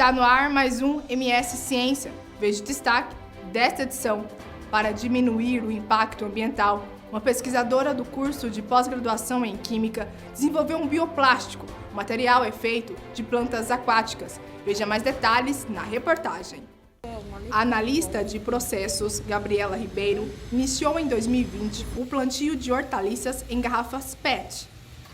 Está no ar mais um MS Ciência. Veja o destaque desta edição. Para diminuir o impacto ambiental, uma pesquisadora do curso de pós-graduação em Química desenvolveu um bioplástico. O material é feito de plantas aquáticas. Veja mais detalhes na reportagem. A analista de processos, Gabriela Ribeiro, iniciou em 2020 o plantio de hortaliças em garrafas PET.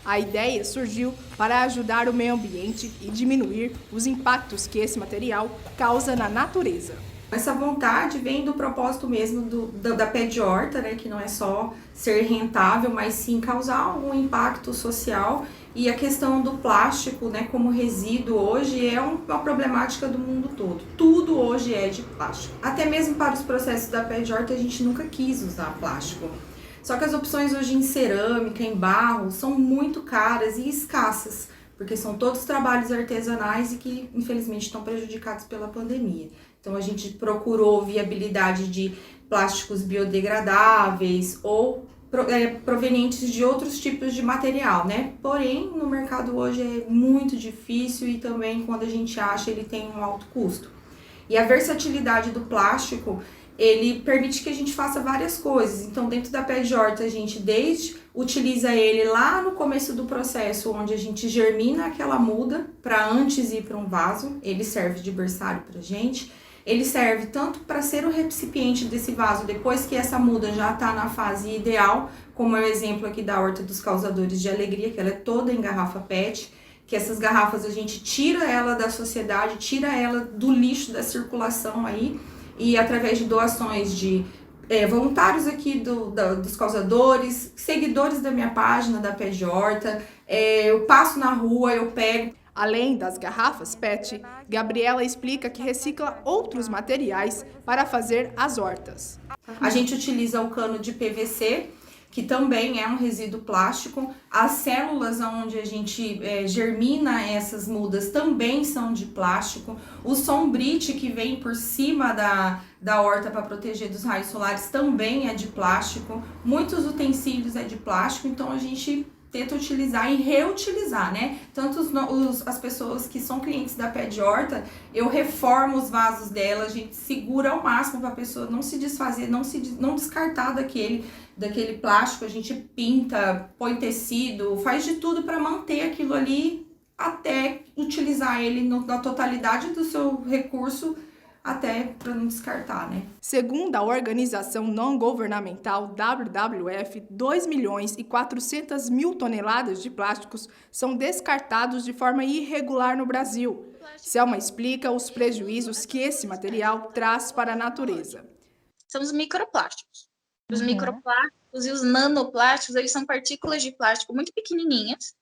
A ideia surgiu para ajudar o meio ambiente e diminuir os impactos que esse material causa na natureza. Essa vontade vem do propósito mesmo da pé de horta, né, que não é só ser rentável, mas sim causar algum impacto social. E a questão do plástico, né, como resíduo hoje é uma problemática do mundo todo. Tudo hoje é de plástico. Até mesmo para os processos da pé de horta a gente nunca quis usar plástico. Só que as opções hoje em cerâmica, em barro, são muito caras e escassas, porque são todos trabalhos artesanais e que infelizmente estão prejudicados pela pandemia. Então a gente procurou viabilidade de plásticos biodegradáveis ou provenientes de outros tipos de material, né? Porém, no mercado hoje é muito difícil e também quando a gente acha ele tem um alto custo. E a versatilidade do plástico, ele permite que a gente faça várias coisas. Então, dentro da pé de horta, a gente utiliza ele lá no começo do processo, onde a gente germina aquela muda para antes ir para um vaso. Ele serve de berçário para a gente. Ele serve tanto para ser o recipiente desse vaso depois que essa muda já está na fase ideal, como é o exemplo aqui da horta dos causadores de alegria, que ela é toda em garrafa PET, que essas garrafas a gente tira ela da sociedade, tira ela do lixo da circulação aí, e através de doações de voluntários aqui dos causadores, seguidores da minha página da Pé de Horta, eu passo na rua, eu pego. Além das garrafas PET, Gabriela explica que recicla outros materiais para fazer as hortas. A gente utiliza o cano de PVC, que também é um resíduo plástico. As células onde a gente germina essas mudas também são de plástico. O sombrite que vem por cima da horta para proteger dos raios solares também é de plástico. Muitos utensílios é de plástico, então a gente tenta utilizar e reutilizar, né? Tanto as pessoas que são clientes da Pé de Horta, eu reformo os vasos dela, a gente segura ao máximo para a pessoa não se desfazer, não descartar daquele plástico, a gente pinta, põe tecido, faz de tudo para manter aquilo ali até utilizar ele na totalidade do seu recurso, até para não descartar, né? Segundo a organização não-governamental WWF, 2.400.000 toneladas de plásticos são descartados de forma irregular no Brasil. Selma explica os prejuízos que esse material traz para a natureza. São os microplásticos. Os microplásticos e os nanoplásticos, eles são partículas de plástico muito pequenininhas.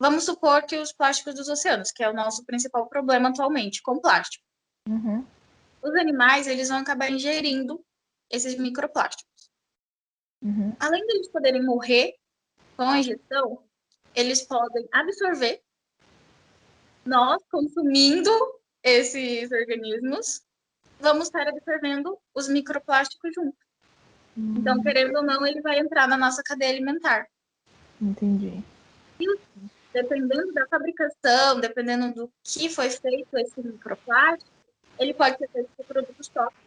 Vamos supor que os plásticos dos oceanos, que é o nosso principal problema atualmente, com plástico. Os animais, eles vão acabar ingerindo esses microplásticos. Além de eles poderem morrer com a ingestão, eles podem absorver, nós consumindo esses organismos, vamos estar absorvendo os microplásticos junto. Então, querendo ou não, ele vai entrar na nossa cadeia alimentar. Entendi. E dependendo da fabricação, dependendo do que foi feito esse microplástico, ele pode ser feito por produtos tóxicos.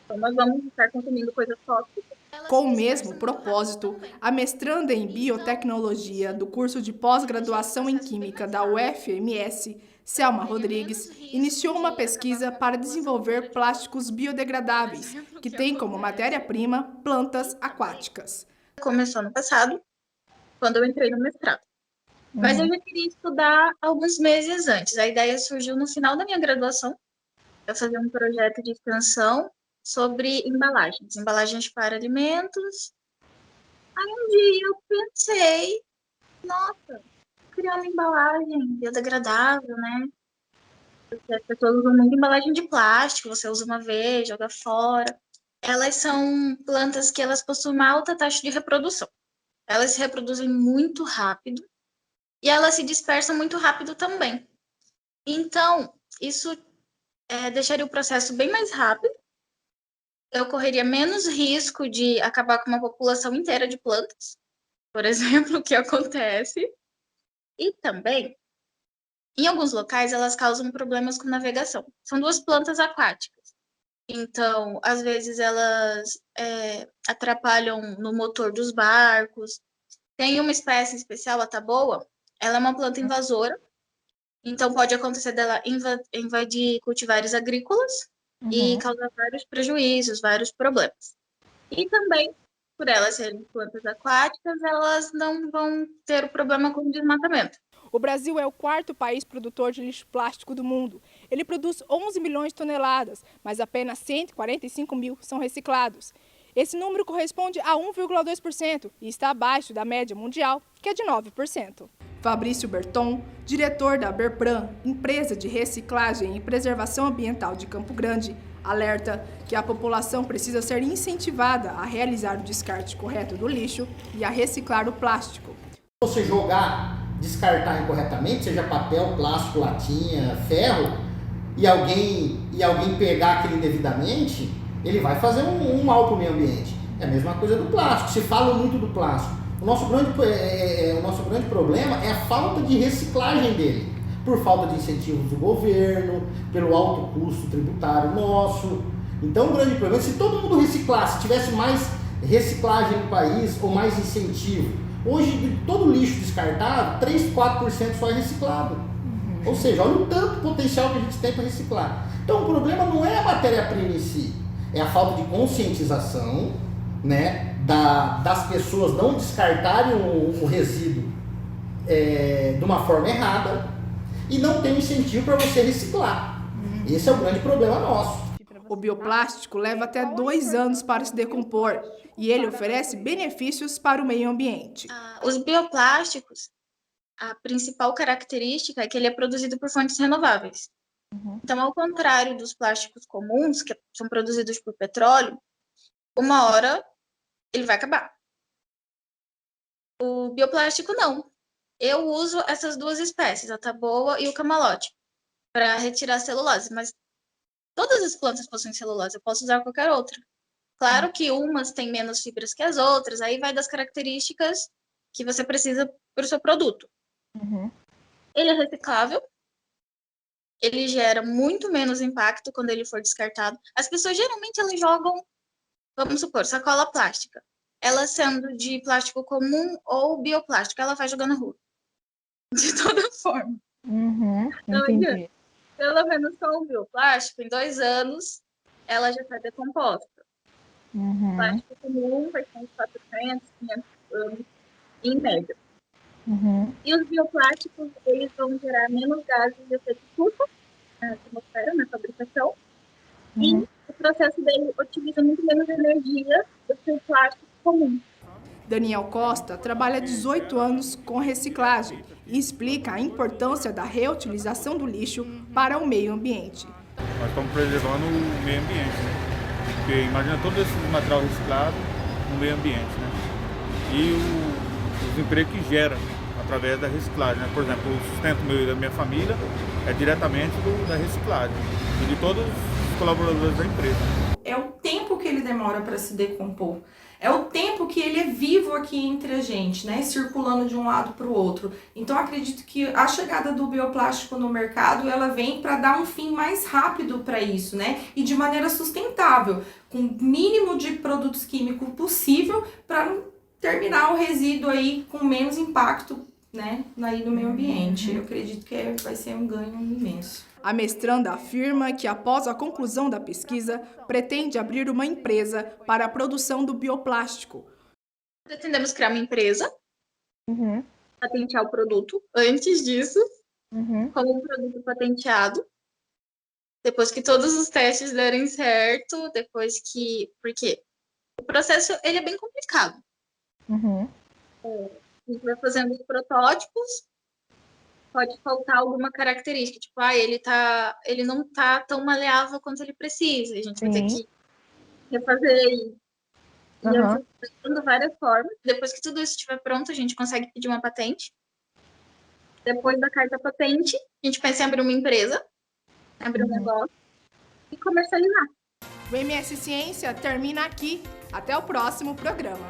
Então, nós vamos estar consumindo coisas tóxicas. Com o mesmo propósito, a mestranda em biotecnologia do curso de pós-graduação em Química da UFMS, Selma Rodrigues, iniciou uma pesquisa para desenvolver plásticos biodegradáveis, que têm como matéria-prima plantas aquáticas. Começou no passado, quando eu entrei no mestrado. Mas eu já queria estudar alguns meses antes. A ideia surgiu no final da minha graduação. Eu fazia um projeto de extensão sobre embalagens para alimentos. Aí um dia eu pensei, nossa, criar uma embalagem biodegradável, né? Porque as pessoas usam muito embalagem de plástico, você usa uma vez, joga fora. Elas são plantas que elas possuem uma alta taxa de reprodução. Elas se reproduzem muito rápido e elas se dispersam muito rápido também. Então, isso deixaria o processo bem mais rápido. Eu correria menos risco de acabar com uma população inteira de plantas, por exemplo, o que acontece. E também Em alguns locais, elas causam problemas com navegação. São 2 plantas aquáticas. Então, às vezes, elas atrapalham no motor dos barcos. Tem uma espécie especial, a taboa. Ela é uma planta invasora. Então, pode acontecer dela invadir cultivares agrícolas e causar vários prejuízos, vários problemas. E também, por elas serem plantas aquáticas, elas não vão ter o problema com o desmatamento. O Brasil é o 4º país produtor de lixo plástico do mundo. Ele produz 11 milhões de toneladas, mas apenas 145 mil são reciclados. Esse número corresponde a 1,2% e está abaixo da média mundial, que é de 9%. Fabrício Berton, diretor da Berpran, empresa de reciclagem e preservação ambiental de Campo Grande, alerta que a população precisa ser incentivada a realizar o descarte correto do lixo e a reciclar o plástico. Você descartar incorretamente, seja papel, plástico, latinha, ferro, e alguém pegar aquilo indevidamente, ele vai fazer um mal para o meio ambiente. É a mesma coisa do plástico. Se fala muito do plástico. O nosso grande problema é a falta de reciclagem dele, por falta de incentivos do governo, pelo alto custo tributário nosso. Então o grande problema é se todo mundo reciclasse, tivesse mais reciclagem no país ou mais incentivo. Hoje, de todo lixo descartado, 3, 4% só é reciclado. Ou seja, olha o tanto potencial que a gente tem para reciclar. Então o problema não é a matéria-prima em si, é a falta de conscientização, né, das pessoas não descartarem o resíduo de uma forma errada e não ter um incentivo para você reciclar. Esse é o grande problema nosso. O bioplástico leva até 2 anos para se decompor e ele oferece benefícios para o meio ambiente. Os bioplásticos, a principal característica é que ele é produzido por fontes renováveis. Então, ao contrário dos plásticos comuns, que são produzidos por petróleo, uma hora ele vai acabar. O bioplástico não. Eu uso essas 2 espécies, a taboa e o camalote, para retirar a celulose, mas todas as plantas possuem celulose, eu posso usar qualquer outra. Claro que umas têm menos fibras que as outras, aí vai das características que você precisa para o seu produto. Ele é reciclável, ele gera muito menos impacto quando ele for descartado. As pessoas geralmente elas jogam, vamos supor, sacola plástica. Ela sendo de plástico comum ou bioplástico, ela vai jogar na rua. De toda forma. Não adianta. Pelo menos com o bioplástico, em 2 anos, ela já está decomposta. Plástico comum vai ter uns 400, 500 anos, em média. E os bioplásticos, eles vão gerar menos gases de efeito estufa na atmosfera, na fabricação. E o processo dele utiliza muito menos energia do que o plástico comum. Daniel Costa trabalha há 18 anos com reciclagem e explica a importância da reutilização do lixo para o meio ambiente. Nós estamos preservando o meio ambiente, né? Porque imagina todo esse material reciclado no meio ambiente, né? E os empregos que gera através da reciclagem, né? Por exemplo, o sustento meu e da minha família é diretamente da reciclagem e de todos os colaboradores da empresa. É o tempo que ele demora para se decompor. É o tempo que ele é vivo aqui entre a gente, né? Circulando de um lado para o outro. Então, acredito que a chegada do bioplástico no mercado, ela vem para dar um fim mais rápido para isso, né? E de maneira sustentável, com o mínimo de produtos químicos possível para terminar o resíduo aí com menos impacto, né, aí no meio ambiente. Eu acredito que vai ser um ganho imenso. A mestranda afirma que, após a conclusão da pesquisa, pretende abrir uma empresa para a produção do bioplástico. Pretendemos criar uma empresa, patentear o produto antes disso, como um produto patenteado. Depois que todos os testes derem certo, porque o processo ele é bem complicado. A gente vai fazendo os protótipos, pode faltar alguma característica, tipo, ele não tá tão maleável quanto ele precisa, a gente vai ter que refazer e ajustando várias formas. Depois que tudo isso estiver pronto, a gente consegue pedir uma patente. Depois da carta patente, a gente pensa em abrir uma empresa, abrir um negócio e comercializar. O MS Ciência termina aqui. Até o próximo programa.